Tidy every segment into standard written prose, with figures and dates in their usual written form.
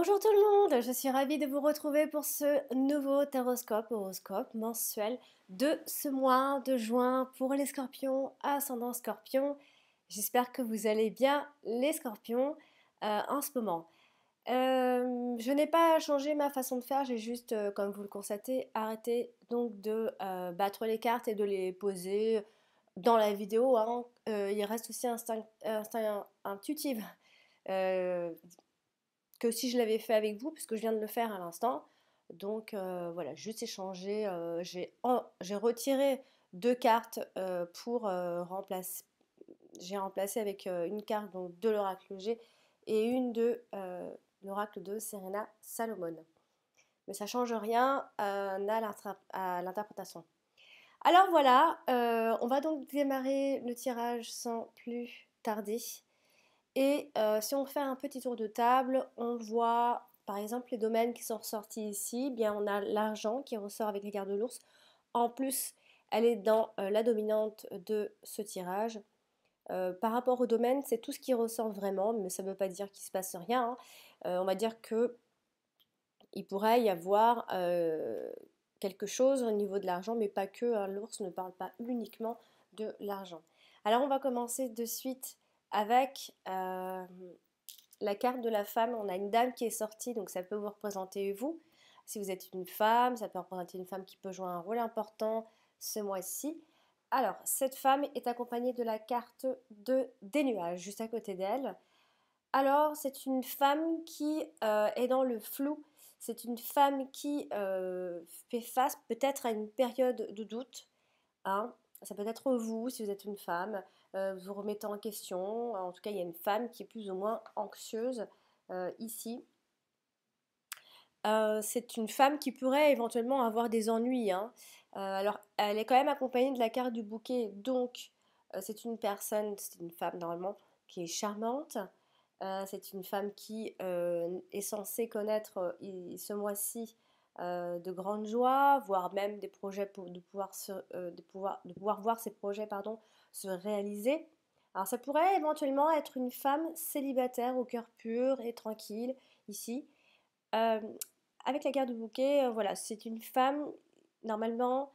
Bonjour tout le monde, je suis ravie de vous retrouver pour ce nouveau horoscope mensuel de ce mois de juin pour les scorpions, ascendant scorpion. J'espère que vous allez bien les scorpions en ce moment. Je n'ai pas changé ma façon de faire, j'ai juste, comme vous le constatez, arrêté donc de battre les cartes et de les poser dans la vidéo, hein. Il reste aussi intuitive. Euh, que si je l'avais fait avec vous, puisque je viens de le faire à l'instant. Donc voilà, juste échanger. J'ai retiré deux cartes pour remplacer. J'ai remplacé avec une carte donc, de l'oracle G et une de l'oracle de Serena Salomon. Mais ça change rien à l'interprétation. Alors voilà, on va donc démarrer le tirage sans plus tarder. Et si on fait un petit tour de table, on voit par exemple les domaines qui sont ressortis ici. Bien, on a l'argent qui ressort avec les cartes de l'ours. En plus, elle est dans la dominante de ce tirage. Par rapport au domaine, c'est tout ce qui ressort vraiment, mais ça ne veut pas dire qu'il ne se passe rien, hein. On va dire que il pourrait y avoir quelque chose au niveau de l'argent, mais pas que, hein. L'ours ne parle pas uniquement de l'argent. Alors on va commencer de suite avec la carte de la femme. On a une dame qui est sortie, donc ça peut vous représenter vous. Si vous êtes une femme, ça peut représenter une femme qui peut jouer un rôle important ce mois-ci. Alors, cette femme est accompagnée de la carte des nuages, juste à côté d'elle. Alors, c'est une femme qui est dans le flou. C'est une femme qui fait face peut-être à une période de doute, hein. Ça peut être vous, si vous êtes une femme, vous remettez en question. En tout cas, il y a une femme qui est plus ou moins anxieuse ici. C'est une femme qui pourrait éventuellement avoir des ennuis, hein. Alors, elle est quand même accompagnée de la carte du bouquet, donc c'est une femme normalement qui est charmante. C'est une femme qui est censée connaître ce mois-ci de grandes joies, voire même des projets de pouvoir voir ses projets pardon, se réaliser. Alors ça pourrait éventuellement être une femme célibataire au cœur pur et tranquille ici. Euh, avec la carte du bouquet, voilà, c'est une femme normalement,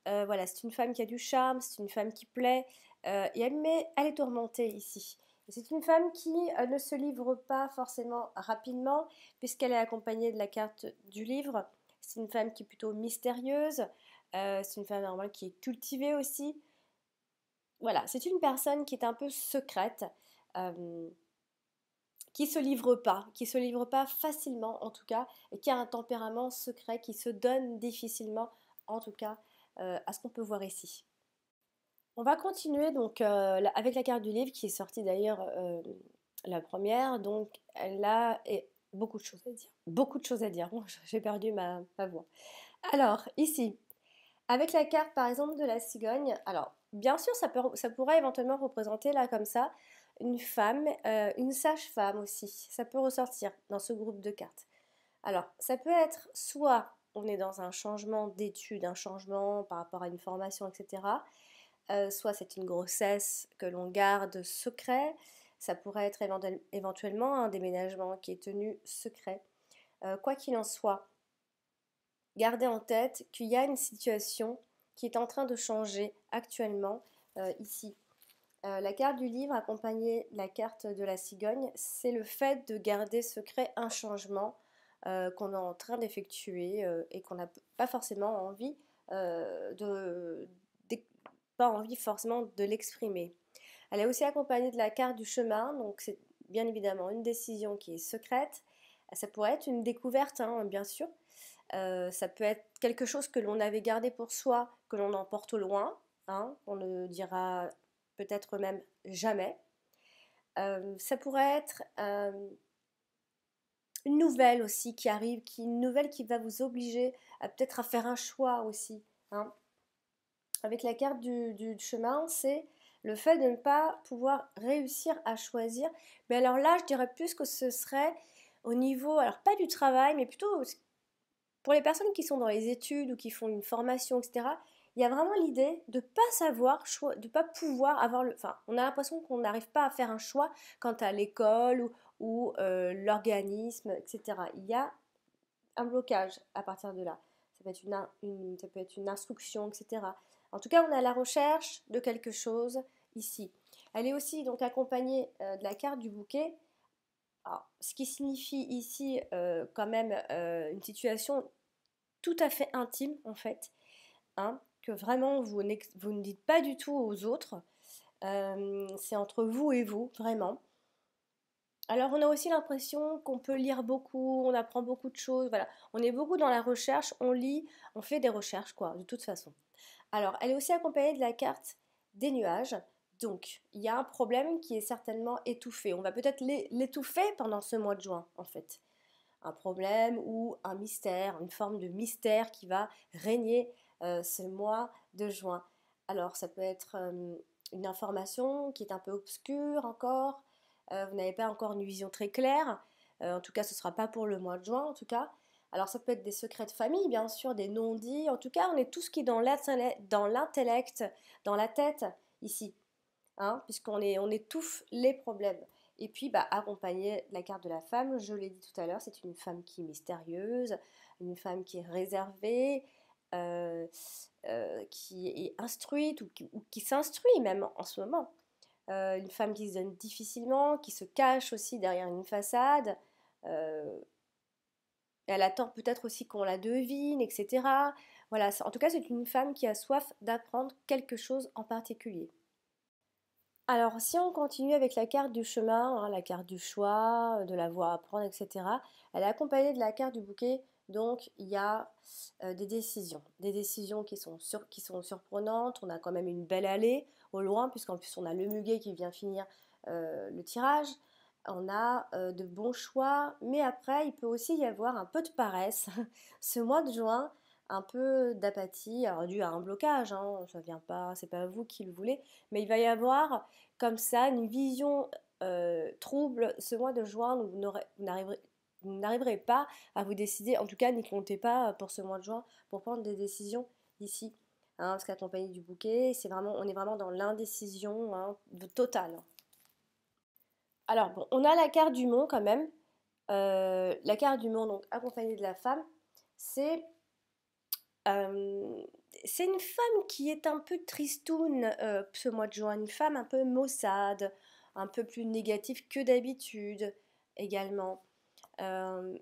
voilà, c'est une femme qui a du charme, c'est une femme qui plaît, mais elle est tourmentée ici. C'est une femme qui ne se livre pas forcément rapidement, puisqu'elle est accompagnée de la carte du livre. C'est une femme qui est plutôt mystérieuse, c'est une femme normale qui est cultivée aussi. Voilà, c'est une personne qui est un peu secrète, euh, qui se livre pas facilement en tout cas, et qui a un tempérament secret, qui se donne difficilement en tout cas à ce qu'on peut voir ici. On va continuer donc avec la carte du livre qui est sortie d'ailleurs la première, donc elle a beaucoup de choses à dire. Beaucoup de choses à dire. Bon, j'ai perdu ma voix. Alors, ici, avec la carte par exemple de la cigogne, alors bien sûr ça pourrait éventuellement représenter là comme ça une femme, une sage-femme aussi. Ça peut ressortir dans ce groupe de cartes. Alors, ça peut être soit on est dans un changement d'études, un changement par rapport à une formation, etc. Soit c'est une grossesse que l'on garde secret, ça pourrait être éventuellement un déménagement qui est tenu secret. Quoi qu'il en soit, gardez en tête qu'il y a une situation qui est en train de changer actuellement ici. La carte du livre accompagnée de la carte de la cigogne, c'est le fait de garder secret un changement qu'on est en train d'effectuer et qu'on n'a pas forcément envie de, pas envie forcément de l'exprimer. Elle est aussi accompagnée de la carte du chemin, donc c'est bien évidemment une décision qui est secrète. Ça pourrait être une découverte, hein, bien sûr. Ça peut être quelque chose que l'on avait gardé pour soi, que l'on emporte au loin, hein, on ne dira peut-être même jamais. Ça pourrait être une nouvelle aussi qui arrive, une nouvelle qui va vous obliger à peut-être à faire un choix aussi, hein. Avec la carte du chemin, c'est le fait de ne pas pouvoir réussir à choisir. Mais alors là, je dirais plus que ce serait au niveau, alors pas du travail, mais plutôt pour les personnes qui sont dans les études ou qui font une formation, etc. il y a vraiment l'idée de pas savoir, de pas pouvoir avoir le... Enfin, on a l'impression qu'on n'arrive pas à faire un choix quant à l'école ou l'organisme, etc. Il y a un blocage à partir de là. Ça peut être ça peut être une instruction, etc. En tout cas, on est à la recherche de quelque chose ici. Elle est aussi donc accompagnée de la carte du bouquet. Alors, ce qui signifie ici quand même une situation tout à fait intime en fait, hein, que vraiment vous ne dites pas du tout aux autres. C'est entre vous et vous, vraiment. Alors on a aussi l'impression qu'on peut lire beaucoup, on apprend beaucoup de choses, voilà. On est beaucoup dans la recherche, on lit, on fait des recherches quoi, de toute façon. Alors elle est aussi accompagnée de la carte des nuages. Donc il y a un problème qui est certainement étouffé. On va peut-être l'étouffer pendant ce mois de juin en fait. Un problème ou un mystère, une forme de mystère qui va régner ce mois de juin. Alors ça peut être une information qui est un peu obscure encore, vous n'avez pas encore une vision très claire, en tout cas ce ne sera pas pour le mois de juin en tout cas. Alors ça peut être des secrets de famille, bien sûr, des non-dits, en tout cas on est tout ce qui est dans l'intellect, dans la tête ici, hein, on étouffe les problèmes. Et puis, bah, accompagner la carte de la femme, je l'ai dit tout à l'heure, c'est une femme qui est mystérieuse, une femme qui est réservée, euh, qui est instruite ou qui s'instruit même en ce moment. Une femme qui se donne difficilement, qui se cache aussi derrière une façade. Euh, Elle attend peut-être aussi qu'on la devine, etc. Voilà, en tout cas, c'est une femme qui a soif d'apprendre quelque chose en particulier. Alors, si on continue avec la carte du chemin, hein, la carte du choix, de la voie à prendre, etc., elle est accompagnée de la carte du bouquet. Donc, il y a des décisions qui sont surprenantes. On a quand même une belle allée au loin, puisqu'en plus, on a le muguet qui vient finir le tirage. On a de bons choix, mais après, il peut aussi y avoir un peu de paresse. Ce mois de juin, un peu d'apathie, alors dû à un blocage, hein, ça vient pas, c'est pas vous qui le voulez, mais il va y avoir comme ça une vision trouble ce mois de juin où vous n'arriverez pas à vous décider, en tout cas n'y comptez pas pour ce mois de juin pour prendre des décisions ici, hein, parce qu'accompagné du bouquet, on est vraiment dans l'indécision hein, totale. Alors bon, on a la carte du mont quand même. La carte du mont, donc accompagnée de la femme, c'est euh, c'est une femme qui est un peu tristoune ce mois de juin, une femme un peu maussade, un peu plus négative que d'habitude également. Euh,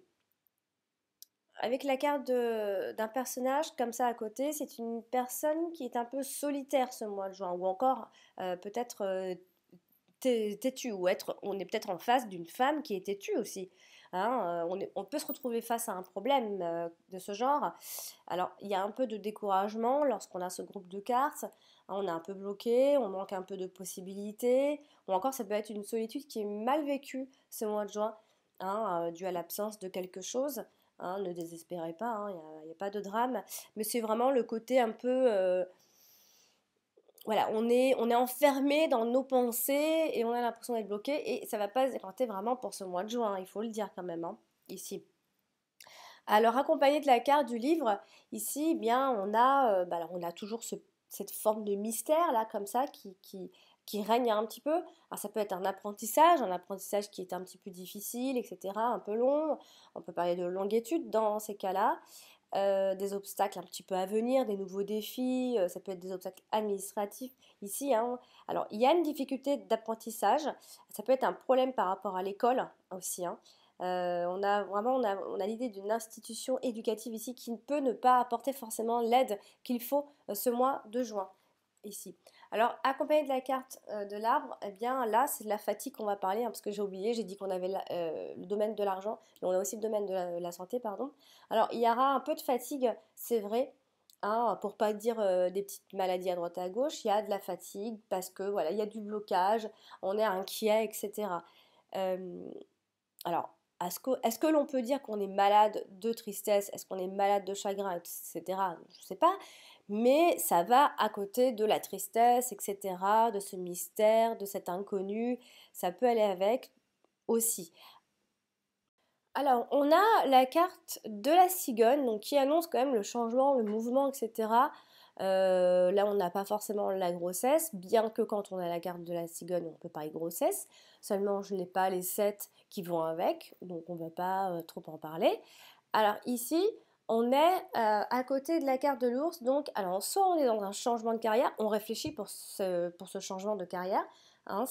Avec la carte d'un personnage comme ça à côté, c'est une personne qui est un peu solitaire ce mois de juin, ou encore peut-être têtue, on est peut-être en face d'une femme qui est têtue aussi. Hein, on peut se retrouver face à un problème de ce genre. Alors, il y a un peu de découragement lorsqu'on a ce groupe de cartes. Hein, on est un peu bloqué, on manque un peu de possibilités. Ou encore, ça peut être une solitude qui est mal vécue ce mois de juin, hein, due à l'absence de quelque chose. Hein, ne désespérez pas, hein, il n'y a pas de drame. Mais c'est vraiment le côté un peu voilà, on est enfermé dans nos pensées et on a l'impression d'être bloqué et ça va pas se décanter vraiment pour ce mois de juin, il faut le dire quand même, hein, ici. Alors, accompagné de la carte du livre, ici, eh bien, alors, on a toujours cette forme de mystère là, comme ça, qui règne un petit peu. Alors, ça peut être un apprentissage qui est un petit peu difficile, etc., un peu long. On peut parler de longue étude dans ces cas-là. Des obstacles un petit peu à venir, des nouveaux défis, ça peut être des obstacles administratifs ici, hein. Alors, il y a une difficulté d'apprentissage, ça peut être un problème par rapport à l'école aussi, hein. On a l'idée d'une institution éducative ici qui ne peut ne pas apporter forcément l'aide qu'il faut ce mois de juin ici. Alors, accompagné de la carte de l'arbre, eh bien là, c'est de la fatigue qu'on va parler, hein, parce que j'ai oublié, j'ai dit qu'on avait le domaine de l'argent, mais on a aussi le domaine de la santé, pardon. Alors, il y aura un peu de fatigue, c'est vrai, hein, pour pas dire des petites maladies à droite et à gauche, il y a de la fatigue parce que voilà, il y a du blocage, on est inquiet, etc. Euh, alors, est-ce que l'on peut dire qu'on est malade de tristesse? Est-ce qu'on est malade de chagrin, etc. Je ne sais pas. Mais ça va à côté de la tristesse, etc., de ce mystère, de cet inconnu. Ça peut aller avec aussi. Alors, on a la carte de la cigogne, donc qui annonce quand même le changement, le mouvement, etc. Là, on n'a pas forcément la grossesse, bien que quand on a la carte de la cigogne, on peut parler grossesse. Seulement, je n'ai pas les 7 qui vont avec, donc on ne va pas trop en parler. Alors ici, on est à côté de la carte de l'ours, donc alors soit on est dans un changement de carrière, on réfléchit pour ce changement de carrière, hein,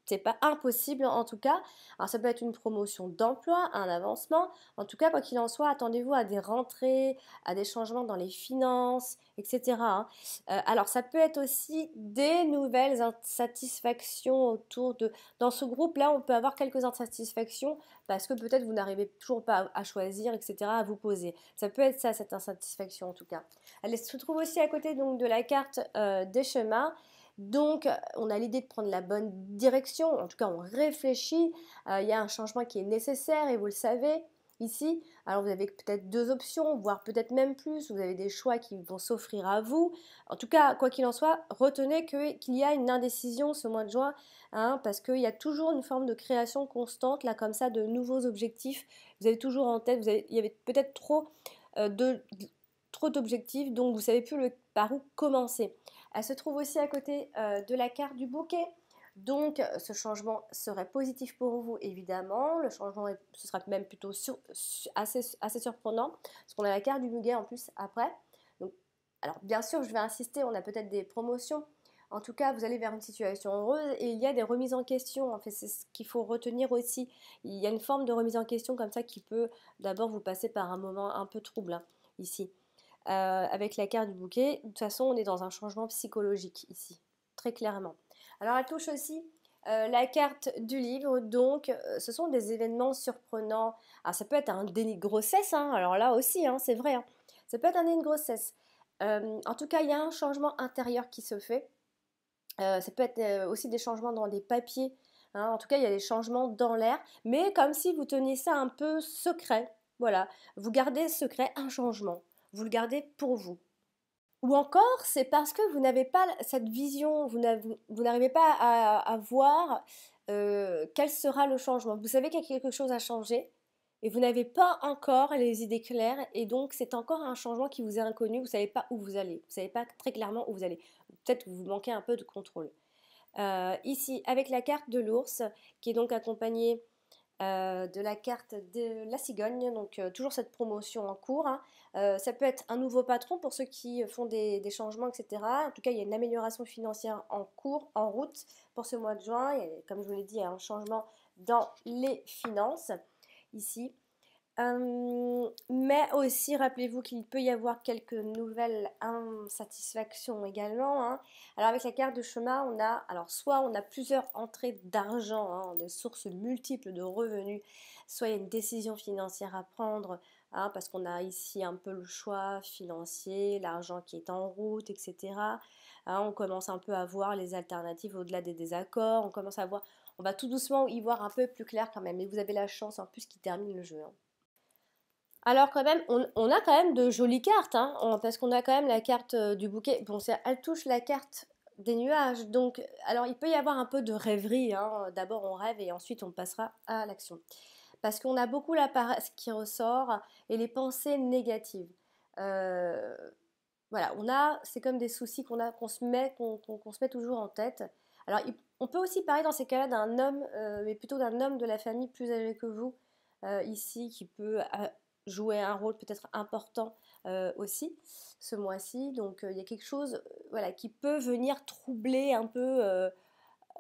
c'est pas impossible en tout cas. Alors ça peut être une promotion d'emploi, un avancement. En tout cas, quoi qu'il en soit, attendez-vous à des rentrées, à des changements dans les finances, etc., hein. Alors ça peut être aussi des nouvelles insatisfactions autour de... Dans ce groupe-là, on peut avoir quelques insatisfactions parce que peut-être vous n'arrivez toujours pas à choisir, etc., à vous poser. Ça peut être ça, cette insatisfaction en tout cas. Elle se trouve aussi à côté donc, de la carte des chemins. Donc, on a l'idée de prendre la bonne direction, en tout cas, on réfléchit. Il y a un changement qui est nécessaire et vous le savez ici. Alors, vous avez peut-être 2 options, voire peut-être même plus. Vous avez des choix qui vont s'offrir à vous. En tout cas, quoi qu'il en soit, retenez qu'il y a une indécision ce mois de juin, hein, parce qu'il y a toujours une forme de création constante, là, comme ça, de nouveaux objectifs. Vous avez toujours en tête, il y avait peut-être trop d'objectifs, donc vous ne savez plus par où commencer. Elle se trouve aussi à côté de la carte du bouquet. Donc, ce changement serait positif pour vous, évidemment. Le changement, ce sera même plutôt assez surprenant, parce qu'on a la carte du muguet en plus après. Donc, alors, bien sûr, je vais insister, on a peut-être des promotions. En tout cas, vous allez vers une situation heureuse et il y a des remises en question. En fait, c'est ce qu'il faut retenir aussi. Il y a une forme de remise en question comme ça qui peut d'abord vous passer par un moment un peu trouble, hein, ici. Avec la carte du bouquet, de toute façon, on est dans un changement psychologique ici, très clairement. Alors, elle touche aussi la carte du livre, donc ce sont des événements surprenants. Alors, ça peut être un déni de grossesse, hein, alors là aussi, hein, c'est vrai, hein. Ça peut être un déni de grossesse. En tout cas, il y a un changement intérieur qui se fait. Ça peut être aussi des changements dans des papiers, hein. En tout cas, il y a des changements dans l'air, mais comme si vous teniez ça un peu secret. Voilà, vous gardez secret un changement, vous le gardez pour vous. Ou encore, c'est parce que vous n'avez pas cette vision, vous n'arrivez pas à voir quel sera le changement. Vous savez qu'il y a quelque chose à changer et vous n'avez pas encore les idées claires et donc c'est encore un changement qui vous est inconnu, vous ne savez pas où vous allez, vous ne savez pas très clairement où vous allez. Peut-être que vous manquez un peu de contrôle. Ici, avec la carte de l'ours, qui est donc accompagnée de la carte de la cigogne, donc toujours cette promotion en cours, hein. Ça peut être un nouveau patron pour ceux qui font des changements, etc. En tout cas, il y a une amélioration financière en cours, en route pour ce mois de juin. Comme je vous l'ai dit, il y a un changement dans les finances ici. Mais aussi, rappelez-vous qu'il peut y avoir quelques nouvelles insatisfactions également, hein. Alors avec la carte de chemin, alors soit on a plusieurs entrées d'argent, hein, des sources multiples de revenus, soit il y a une décision financière à prendre, hein, parce qu'on a ici un peu le choix financier, l'argent qui est en route, etc. Hein, on commence un peu à voir les alternatives au-delà des désaccords, on va tout doucement y voir un peu plus clair quand même, et vous avez la chance en plus qui termine le jeu, hein. Alors quand même, on a quand même de jolies cartes, hein, parce qu'on a quand même la carte du bouquet. Bon, elle touche la carte des nuages, donc alors il peut y avoir un peu de rêverie, hein. D'abord on rêve et ensuite on passera à l'action. Parce qu'on a beaucoup la paresse qui ressort et les pensées négatives. Euh, voilà, c'est comme des soucis qu'on se met toujours en tête. Alors on peut aussi parler dans ces cas-là d'un homme, mais plutôt d'un homme de la famille plus âgé que vous, ici, qui peut jouer un rôle peut-être important aussi ce mois-ci. Donc il y a quelque chose voilà, qui peut venir troubler un peu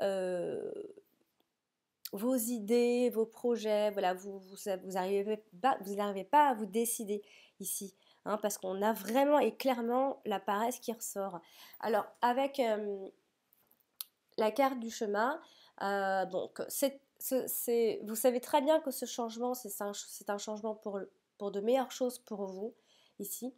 euh, vos idées, vos projets. Voilà, vous n'arrivez pas à vous décider ici, hein, parce qu'on a vraiment et clairement la paresse qui ressort. Alors avec la carte du chemin, donc vous savez très bien que ce changement, c'est un changement pour de meilleures choses pour vous ici,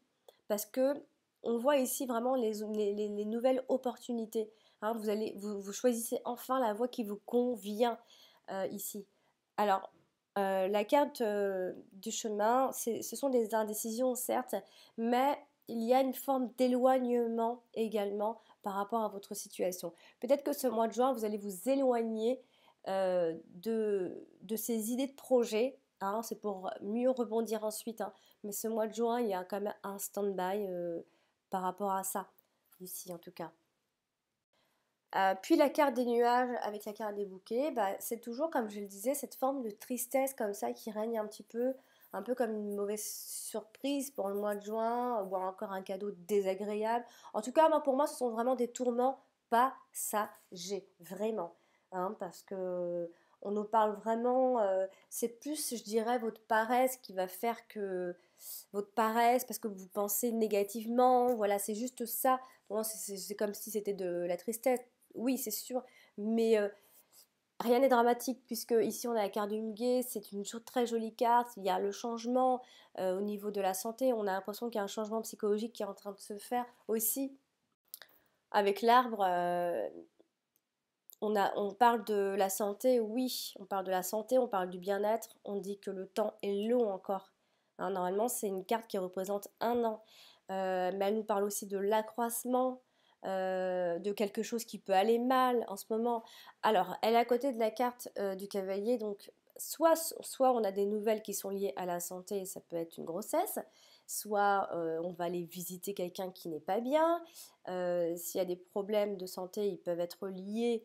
parce que on voit ici vraiment les nouvelles opportunités, hein. Vous choisissez enfin la voie qui vous convient ici. Alors, la carte du chemin, ce sont des indécisions certes, mais il y a une forme d'éloignement également par rapport à votre situation. Peut-être que ce mois de juin, vous allez vous éloigner de ces idées de projet, hein. C'est pour mieux rebondir ensuite, hein. Mais ce mois de juin, il y a quand même un stand-by par rapport à ça, ici en tout cas. Puis la carte des nuages avec la carte des bouquets, bah, c'est toujours, comme je le disais, cette forme de tristesse comme ça qui règne un peu comme une mauvaise surprise pour le mois de juin, ou encore un cadeau désagréable. En tout cas, moi, pour moi, ce sont vraiment des tourments passagers, vraiment, hein, parce que on nous parle vraiment, c'est plus, je dirais, votre paresse qui va faire que votre paresse, parce que vous pensez négativement, voilà, c'est juste ça. Pour moi, c'est comme si c'était de la tristesse. Oui, c'est sûr, mais rien n'est dramatique puisque ici on a la carte du muguet, c'est une très jolie carte, il y a le changement au niveau de la santé, on a l'impression qu'il y a un changement psychologique qui est en train de se faire aussi. Avec l'arbre, on parle de la santé, oui, on parle de la santé, on parle du bien-être, on dit que le temps est long encore. Hein, normalement, c'est une carte qui représente un an. Mais elle nous parle aussi de l'accroissement, de quelque chose qui peut aller mal en ce moment. Alors, elle est à côté de la carte du cavalier, donc soit on a des nouvelles qui sont liées à la santé, ça peut être une grossesse, soit on va aller visiter quelqu'un qui n'est pas bien. S'il y a des problèmes de santé, ils peuvent être liés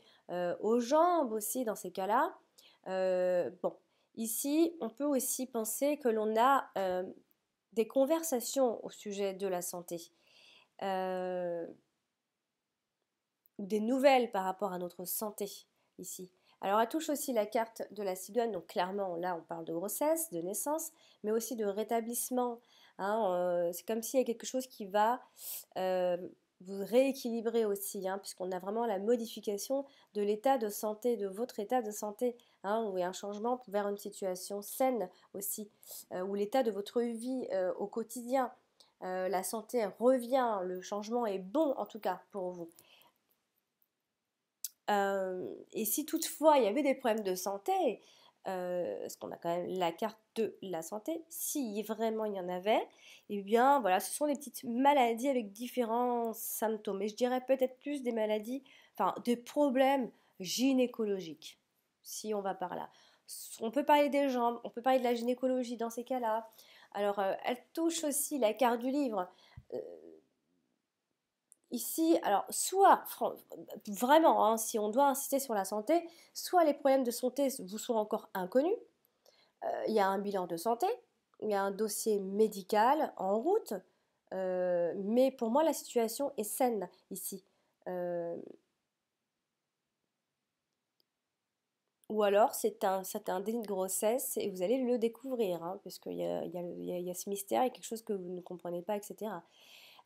aux jambes aussi dans ces cas-là. Bon, ici, on peut aussi penser que l'on a des conversations au sujet de la santé, euh, ou des nouvelles par rapport à notre santé ici. Alors, elle touche aussi la carte de la cigogne, donc clairement, là, on parle de grossesse, de naissance, mais aussi de rétablissement. Hein, c'est comme s'il y a quelque chose qui va euh, vous rééquilibrer aussi, hein, puisqu'on a vraiment la modification de l'état de santé, de votre état de santé, hein, où il y a un changement vers une situation saine aussi, où l'état de votre vie au quotidien, la santé revient, le changement est bon en tout cas pour vous. Et si toutefois il y avait des problèmes de santé, parce qu'on a quand même la carte de la santé, si vraiment il y en avait, eh bien voilà, ce sont des petites maladies avec différents symptômes. Et je dirais peut-être plus des maladies, enfin des problèmes gynécologiques, si on va par là. On peut parler des jambes, on peut parler de la gynécologie dans ces cas-là. Alors, elle touche aussi la carte du livre. Euh, Ici, alors, soit, vraiment, hein, si on doit insister sur la santé, soit les problèmes de santé vous sont encore inconnus, il y a un bilan de santé, il y a un dossier médical en route, mais pour moi, la situation est saine ici. Euh, ou alors, c'est un déni de grossesse et vous allez le découvrir, hein, parce qu'il y a, il y a ce mystère, il y a quelque chose que vous ne comprenez pas, etc.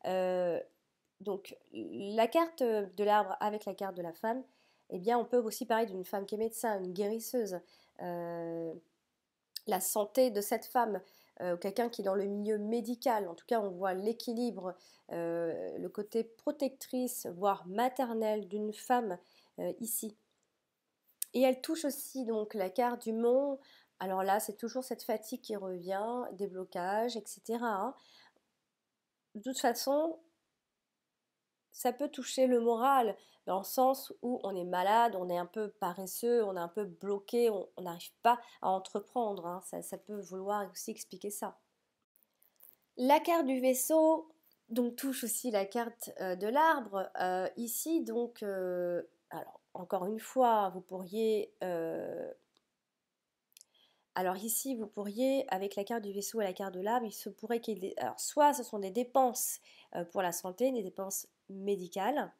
Euh, Donc, la carte de l'arbre avec la carte de la femme, eh bien, on peut aussi parler d'une femme qui est médecin, une guérisseuse. Euh, la santé de cette femme, quelqu'un qui est dans le milieu médical, en tout cas, on voit l'équilibre, le côté protectrice, voire maternelle d'une femme ici. Et elle touche aussi donc la carte du mont. Alors là, c'est toujours cette fatigue qui revient, des blocages, etc., hein. De toute façon, ça peut toucher le moral dans le sens où on est malade, on est un peu paresseux, on est un peu bloqué, on n'arrive pas à entreprendre, hein. Ça peut vouloir aussi expliquer ça. La carte du vaisseau donc touche aussi la carte de l'arbre. Ici donc, alors encore une fois, vous pourriez alors ici, vous pourriez, avec la carte du vaisseau et la carte de l'arbre, il se pourrait qu'il y ait alors soit ce sont des dépenses pour la santé, des dépenses médicales,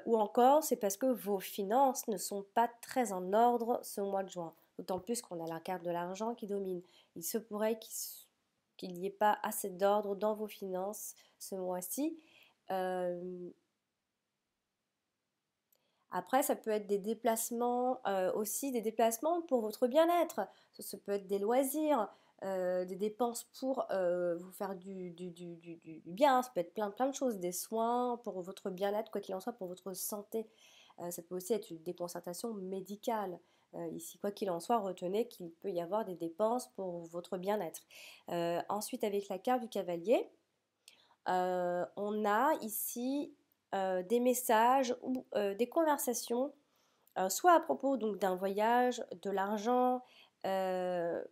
ou encore c'est parce que vos finances ne sont pas très en ordre ce mois de juin. D'autant plus qu'on a la carte de l'argent qui domine. Il se pourrait qu'il n'y ait pas assez d'ordre dans vos finances ce mois-ci. Euh, Après, ça peut être des déplacements aussi, des déplacements pour votre bien-être. Ça peut être des loisirs, des dépenses pour vous faire du bien. Ça peut être plein de choses, des soins pour votre bien-être, quoi qu'il en soit, pour votre santé. Ça peut aussi être des concertations médicales. Ici, quoi qu'il en soit, retenez qu'il peut y avoir des dépenses pour votre bien-être. Ensuite, avec la carte du cavalier, on a ici des messages ou des conversations, soit à propos donc d'un voyage, de l'argent, euh,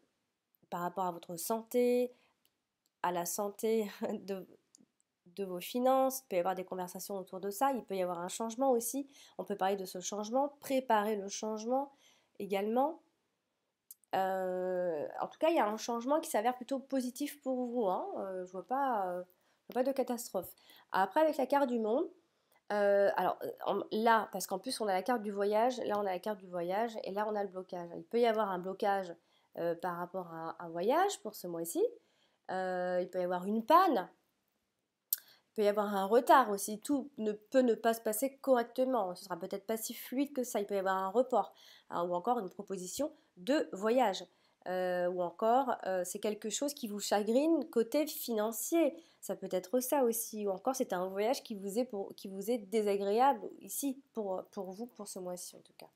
par rapport à votre santé, à la santé de vos finances, il peut y avoir des conversations autour de ça, il peut y avoir un changement aussi, on peut parler de ce changement, préparer le changement également. En tout cas, il y a un changement qui s'avère plutôt positif pour vous, hein. Je vois pas de catastrophe. Après, avec la carte du monde, là, parce qu'en plus on a la carte du voyage, là on a la carte du voyage et là on a le blocage. Il peut y avoir un blocage par rapport à un voyage pour ce mois-ci. Il peut y avoir une panne, il peut y avoir un retard aussi. Tout ne peut ne pas se passer correctement. Ce sera peut-être pas si fluide que ça. Il peut y avoir un report, hein, ou encore une proposition de voyage. Ou encore c'est quelque chose qui vous chagrine côté financier. Ça peut être ça aussi. Ou encore c'est un voyage qui vous est désagréable ici pour vous pour ce mois-ci en tout cas.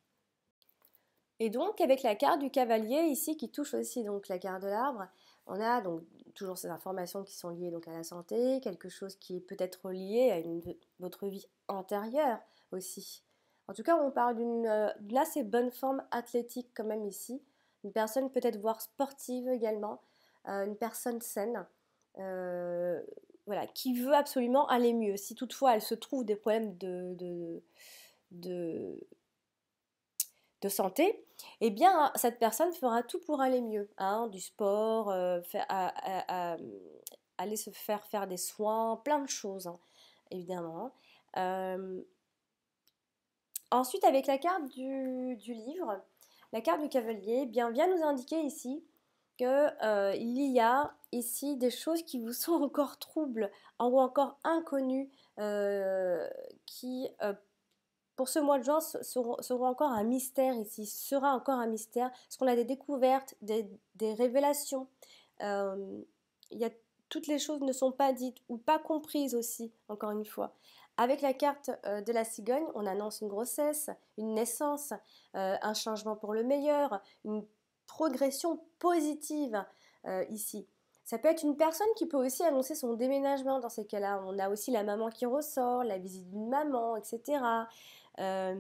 Et donc, avec la carte du cavalier ici, qui touche aussi donc la carte de l'arbre, on a donc toujours ces informations qui sont liées donc à la santé, quelque chose qui est peut-être lié à votre vie antérieure aussi. En tout cas, on parle d'une assez bonne forme athlétique quand même ici. Une personne peut-être voire sportive également, une personne saine, euh, voilà, qui veut absolument aller mieux. Si toutefois elle se trouve des problèmes de, de santé, eh bien, cette personne fera tout pour aller mieux, hein, du sport, aller se faire des soins, plein de choses, hein, évidemment. Euh, Ensuite, avec la carte du livre, la carte du cavalier, eh bien, vient nous indiquer ici que il y a ici des choses qui vous sont encore troubles ou encore inconnues, qui pour ce mois de juin seront encore un mystère ici, sera encore un mystère, parce qu'on a des découvertes, des révélations. Euh, il y a, toutes les choses ne sont pas dites ou pas comprises aussi, encore une fois. Avec la carte de la cigogne, on annonce une grossesse, une naissance, un changement pour le meilleur, une progression positive ici. Ça peut être une personne qui peut aussi annoncer son déménagement dans ces cas-là. On a aussi la maman qui ressort, la visite d'une maman, etc. Euh,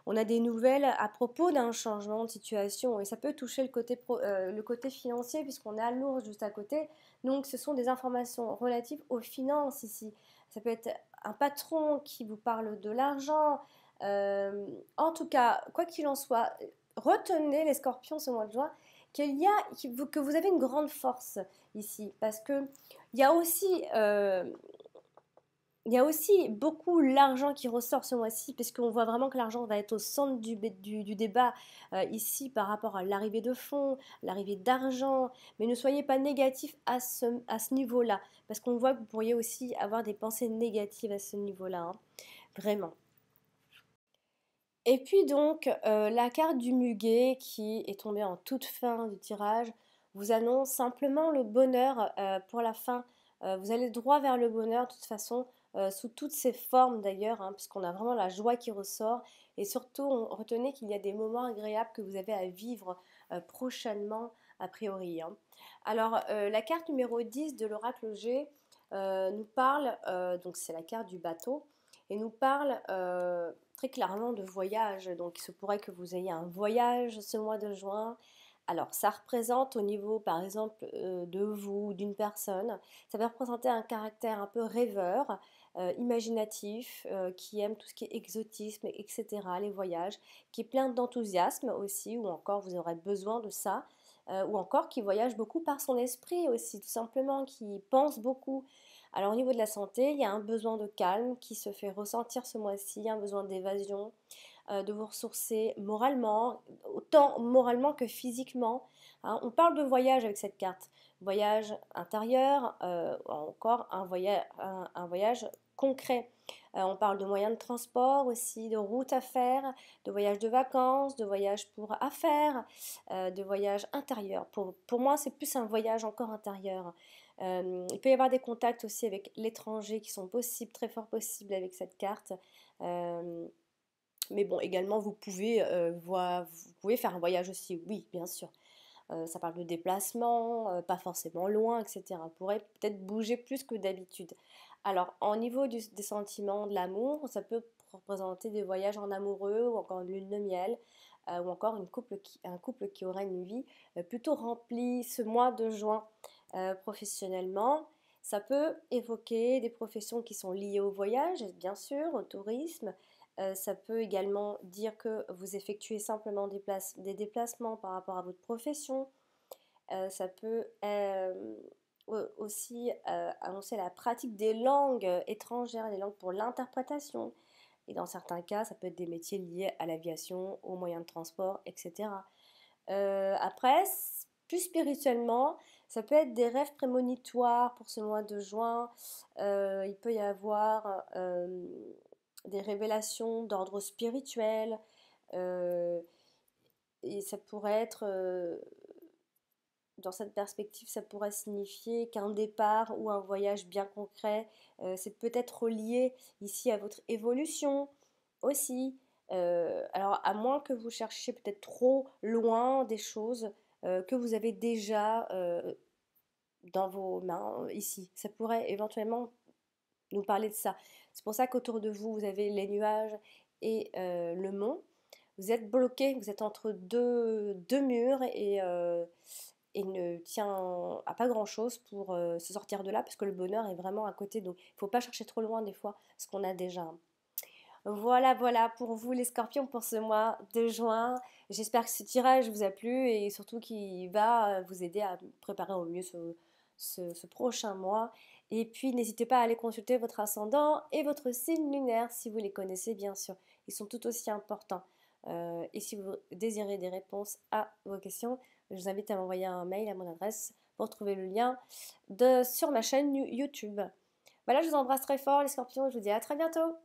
on a des nouvelles à propos d'un changement de situation et ça peut toucher le côté financier puisqu'on a l'ours juste à côté. Donc ce sont des informations relatives aux finances ici. Ça peut être un patron qui vous parle de l'argent. En tout cas, quoi qu'il en soit, retenez les scorpions ce mois de juin que vous avez une grande force ici parce que il y a aussi il y a aussi beaucoup l'argent qui ressort ce mois-ci, puisqu'on voit vraiment que l'argent va être au centre du débat ici par rapport à l'arrivée de fonds, l'arrivée d'argent. Mais ne soyez pas négatif à ce niveau-là, parce qu'on voit que vous pourriez aussi avoir des pensées négatives à ce niveau-là, hein. Vraiment. Et puis donc, la carte du muguet qui est tombée en toute fin du tirage vous annonce simplement le bonheur pour la fin. Vous allez droit vers le bonheur de toute façon, sous toutes ses formes d'ailleurs, hein, puisqu'on a vraiment la joie qui ressort. Et surtout, retenez qu'il y a des moments agréables que vous avez à vivre prochainement, a priori, hein. Alors, la carte numéro 10 de l'oracle G nous parle, donc c'est la carte du bateau, et nous parle très clairement de voyage. Donc il se pourrait que vous ayez un voyage ce mois de juin. Alors ça représente au niveau par exemple de vous, d'une personne, ça va représenter un caractère un peu rêveur, imaginatif, qui aime tout ce qui est exotisme, etc., les voyages, qui est plein d'enthousiasme aussi, ou encore vous aurez besoin de ça, ou encore qui voyage beaucoup par son esprit aussi, tout simplement, qui pense beaucoup. Alors au niveau de la santé, il y a un besoin de calme qui se fait ressentir ce mois-ci, un besoin d'évasion, de vous ressourcer moralement, autant moralement que physiquement, hein. On parle de voyage avec cette carte. Voyage intérieur, encore un voyage concret. On parle de moyens de transport aussi, de routes à faire, de voyages de vacances, de voyages pour affaires, de voyages intérieurs. Pour moi, c'est plus un voyage encore intérieur. Il peut y avoir des contacts aussi avec l'étranger qui sont possibles, très fort possibles avec cette carte. Euh, mais bon, également, vous pouvez faire un voyage aussi, oui, bien sûr. Ça parle de déplacement, pas forcément loin, etc. On pourrait peut-être bouger plus que d'habitude. Alors, au niveau des sentiments, de l'amour, ça peut représenter des voyages en amoureux ou encore une lune de miel, ou encore un couple qui aurait une vie plutôt remplie ce mois de juin professionnellement. Ça peut évoquer des professions qui sont liées au voyage, bien sûr, au tourisme. Ça peut également dire que vous effectuez simplement des déplacements par rapport à votre profession. Ça peut aussi annoncer la pratique des langues étrangères, les langues pour l'interprétation. Et dans certains cas, ça peut être des métiers liés à l'aviation, aux moyens de transport, etc. Après, plus spirituellement, ça peut être des rêves prémonitoires pour ce mois de juin. Il peut y avoir des révélations d'ordre spirituel. euh, et ça pourrait être, dans cette perspective, ça pourrait signifier qu'un départ ou un voyage bien concret, c'est peut-être relié ici à votre évolution aussi. Alors, à moins que vous cherchiez peut-être trop loin des choses que vous avez déjà dans vos mains ici. Ça pourrait éventuellement nous parler de ça. C'est pour ça qu'autour de vous, vous avez les nuages et le mont. Vous êtes bloqué, vous êtes entre deux murs et ne tient à pas grand-chose pour se sortir de là parce que le bonheur est vraiment à côté. Donc, il ne faut pas chercher trop loin des fois ce qu'on a déjà. Voilà, voilà pour vous les scorpions pour ce mois de juin. J'espère que ce tirage vous a plu et surtout qu'il va vous aider à préparer au mieux ce prochain mois. Et puis n'hésitez pas à aller consulter votre ascendant et votre signe lunaire si vous les connaissez bien sûr. Ils sont tout aussi importants. Et si vous désirez des réponses à vos questions, je vous invite à m'envoyer un mail à mon adresse pour trouver le lien sur ma chaîne YouTube. Voilà, je vous embrasse très fort les scorpions et je vous dis à très bientôt.